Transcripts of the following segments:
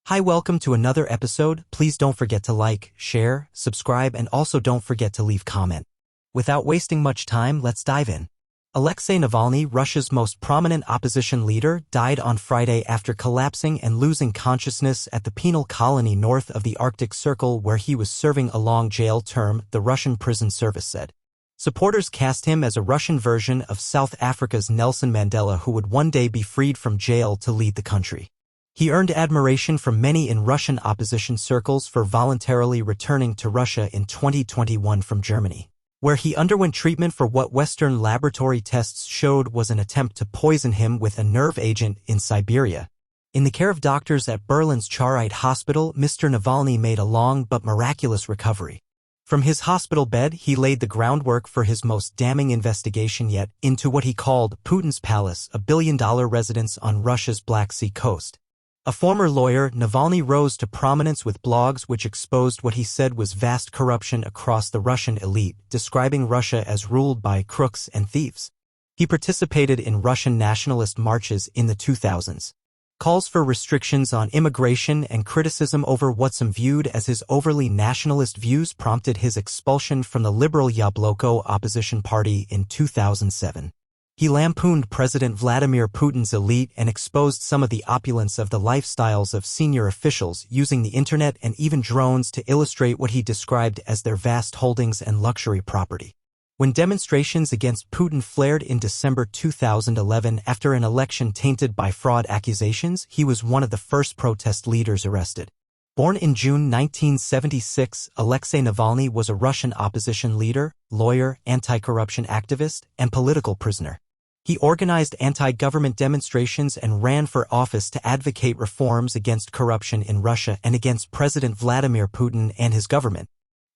Hi, welcome to another episode. Please don't forget to like, share, subscribe, and also don't forget to leave comment. Without wasting much time, let's dive in. Alexei Navalny, Russia's most prominent opposition leader, died on Friday after collapsing and losing consciousness at the penal colony north of the Arctic Circle where he was serving a long jail term, the Russian prison service said. Supporters cast him as a Russian version of South Africa's Nelson Mandela, who would one day be freed from jail to lead the country. He earned admiration from many in Russian opposition circles for voluntarily returning to Russia in 2021 from Germany, where he underwent treatment for what Western laboratory tests showed was an attempt to poison him with a nerve agent in Siberia. In the care of doctors at Berlin's Charite Hospital, Mr. Navalny made a long but miraculous recovery. From his hospital bed, he laid the groundwork for his most damning investigation yet into what he called Putin's palace, a billion-dollar residence on Russia's Black Sea coast. A former lawyer, Navalny rose to prominence with blogs which exposed what he said was vast corruption across the Russian elite, describing Russia as ruled by crooks and thieves. He participated in Russian nationalist marches in the 2000s. Calls for restrictions on immigration and criticism over what some viewed as his overly nationalist views prompted his expulsion from the liberal Yabloko opposition party in 2007. He lampooned President Vladimir Putin's elite and exposed some of the opulence of the lifestyles of senior officials, using the internet and even drones to illustrate what he described as their vast holdings and luxury property. When demonstrations against Putin flared in December 2011 after an election tainted by fraud accusations, he was one of the first protest leaders arrested. Born in June 1976, Alexei Navalny was a Russian opposition leader, lawyer, anti-corruption activist, and political prisoner. He organized anti-government demonstrations and ran for office to advocate reforms against corruption in Russia and against President Vladimir Putin and his government.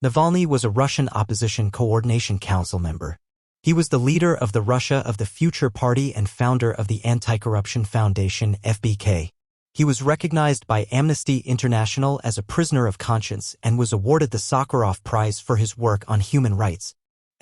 Navalny was a Russian Opposition Coordination Council member. He was the leader of the Russia of the Future Party and founder of the Anti-Corruption Foundation, FBK. He was recognized by Amnesty International as a prisoner of conscience and was awarded the Sakharov Prize for his work on human rights.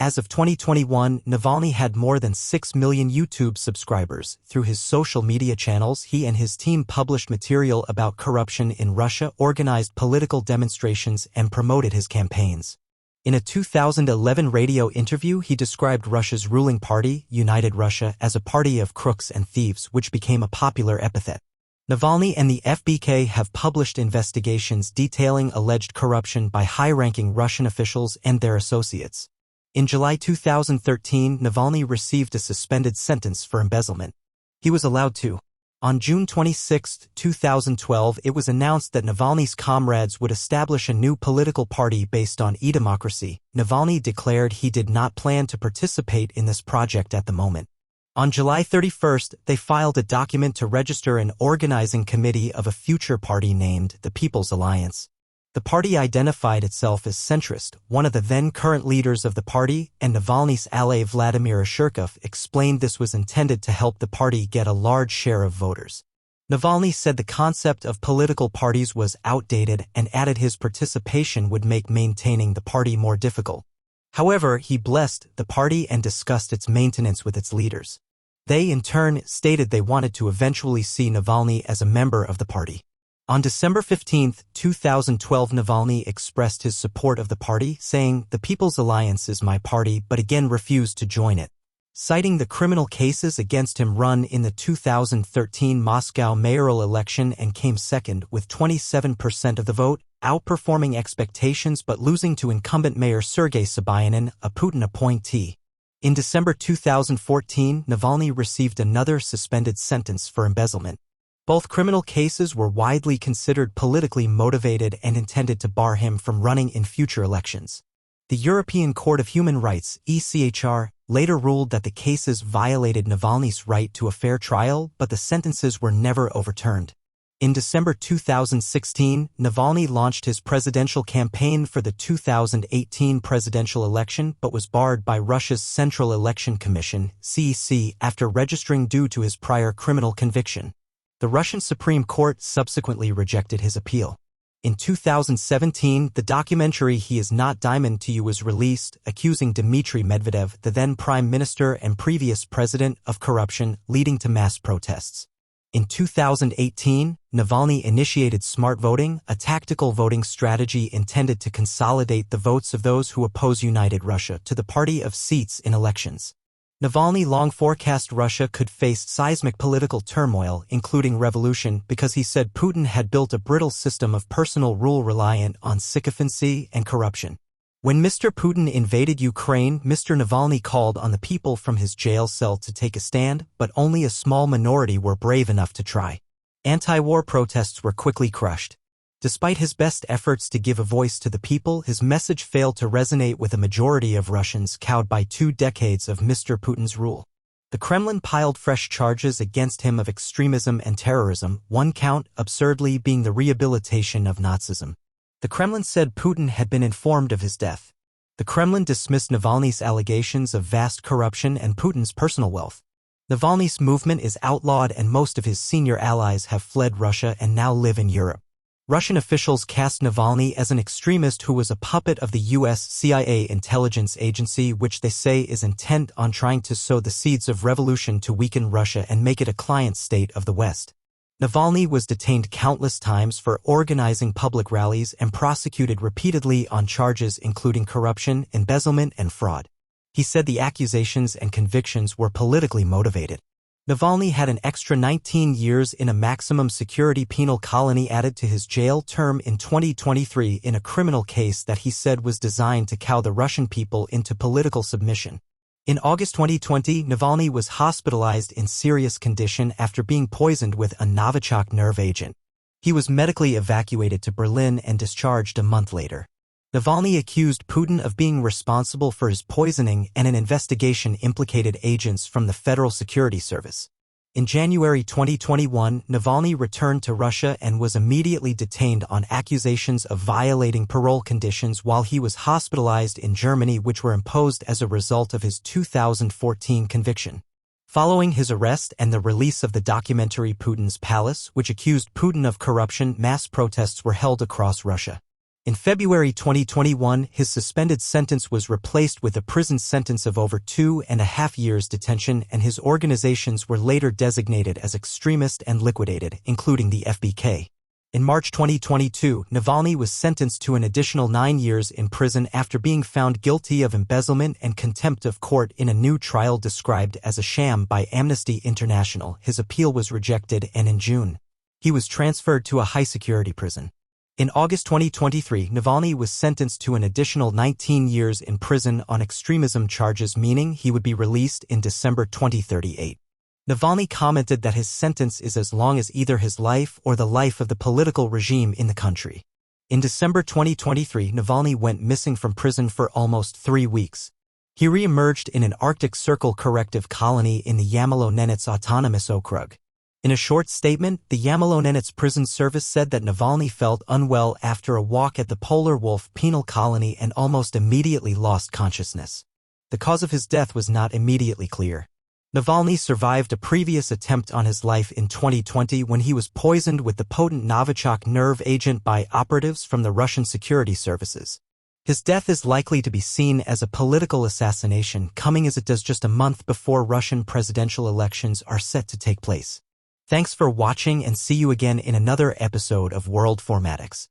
As of 2021, Navalny had more than 6 million YouTube subscribers. Through his social media channels, he and his team published material about corruption in Russia, organized political demonstrations, and promoted his campaigns. In a 2011 radio interview, he described Russia's ruling party, United Russia, as a party of crooks and thieves, which became a popular epithet. Navalny and the FBK have published investigations detailing alleged corruption by high-ranking Russian officials and their associates. In July 2013, Navalny received a suspended sentence for embezzlement. He was allowed to. On June 26, 2012, it was announced that Navalny's comrades would establish a new political party based on e-democracy. Navalny declared he did not plan to participate in this project at the moment. On July 31, they filed a document to register an organizing committee of a future party named the People's Alliance. The party identified itself as centrist. One of the then-current leaders of the party, and Navalny's ally Vladimir Ashurkov, explained this was intended to help the party get a large share of voters. Navalny said the concept of political parties was outdated and added his participation would make maintaining the party more difficult. However, he blessed the party and discussed its maintenance with its leaders. They, in turn, stated they wanted to eventually see Navalny as a member of the party. On December 15, 2012, Navalny expressed his support of the party, saying, "The People's Alliance is my party," but again refused to join it. Citing the criminal cases against him run in the 2013 Moscow mayoral election and came second with 27% of the vote, outperforming expectations but losing to incumbent mayor Sergei Sobyanin, a Putin appointee. In December 2014, Navalny received another suspended sentence for embezzlement. Both criminal cases were widely considered politically motivated and intended to bar him from running in future elections. The European Court of Human Rights, ECHR, later ruled that the cases violated Navalny's right to a fair trial, but the sentences were never overturned. In December 2016, Navalny launched his presidential campaign for the 2018 presidential election but was barred by Russia's Central Election Commission, CEC, after registering due to his prior criminal conviction. The Russian Supreme Court subsequently rejected his appeal. In 2017, the documentary He Is Not Diamond to You was released, accusing Dmitry Medvedev, the then prime minister and previous president, of corruption, leading to mass protests. In 2018, Navalny initiated smart voting, a tactical voting strategy intended to consolidate the votes of those who oppose united Russia to the party of seats in elections. Navalny long forecast Russia could face seismic political turmoil, including revolution, because he said Putin had built a brittle system of personal rule reliant on sycophancy and corruption. When Mr. Putin invaded Ukraine, Mr. Navalny called on the people from his jail cell to take a stand, but only a small minority were brave enough to try. Anti-war protests were quickly crushed. Despite his best efforts to give a voice to the people, his message failed to resonate with a majority of Russians cowed by 2 decades of Mr. Putin's rule. The Kremlin piled fresh charges against him of extremism and terrorism, one count, absurdly, being the rehabilitation of Nazism. The Kremlin said Putin had been informed of his death. The Kremlin dismissed Navalny's allegations of vast corruption and Putin's personal wealth. Navalny's movement is outlawed and most of his senior allies have fled Russia and now live in Europe. Russian officials cast Navalny as an extremist who was a puppet of the U.S. CIA intelligence agency, which they say is intent on trying to sow the seeds of revolution to weaken Russia and make it a client state of the West. Navalny was detained countless times for organizing public rallies and prosecuted repeatedly on charges including corruption, embezzlement, and fraud. He said the accusations and convictions were politically motivated. Navalny had an extra 19 years in a maximum security penal colony added to his jail term in 2023 in a criminal case that he said was designed to cow the Russian people into political submission. In August 2020, Navalny was hospitalized in serious condition after being poisoned with a Novichok nerve agent. He was medically evacuated to Berlin and discharged a month later. Navalny accused Putin of being responsible for his poisoning, and an investigation implicated agents from the Federal Security Service. In January 2021, Navalny returned to Russia and was immediately detained on accusations of violating parole conditions while he was hospitalized in Germany, which were imposed as a result of his 2014 conviction. Following his arrest and the release of the documentary Putin's Palace, which accused Putin of corruption, mass protests were held across Russia. In February 2021, his suspended sentence was replaced with a prison sentence of over 2.5 years detention, and his organizations were later designated as extremist and liquidated, including the FBK. In March 2022, Navalny was sentenced to an additional 9 years in prison after being found guilty of embezzlement and contempt of court in a new trial described as a sham by Amnesty International. His appeal was rejected, and in June, he was transferred to a high-security prison. In August 2023, Navalny was sentenced to an additional 19 years in prison on extremism charges, meaning he would be released in December 2038. Navalny commented that his sentence is as long as either his life or the life of the political regime in the country. In December 2023, Navalny went missing from prison for almost 3 weeks. He re-emerged in an Arctic Circle corrective colony in the Yamalo-Nenets Autonomous Okrug. In a short statement, the Yamalo-Nenets prison service said that Navalny felt unwell after a walk at the Polar Wolf penal colony and almost immediately lost consciousness. The cause of his death was not immediately clear. Navalny survived a previous attempt on his life in 2020 when he was poisoned with the potent Novichok nerve agent by operatives from the Russian security services. His death is likely to be seen as a political assassination, coming as it does just a month before Russian presidential elections are set to take place. Thanks for watching, and see you again in another episode of World Formatics.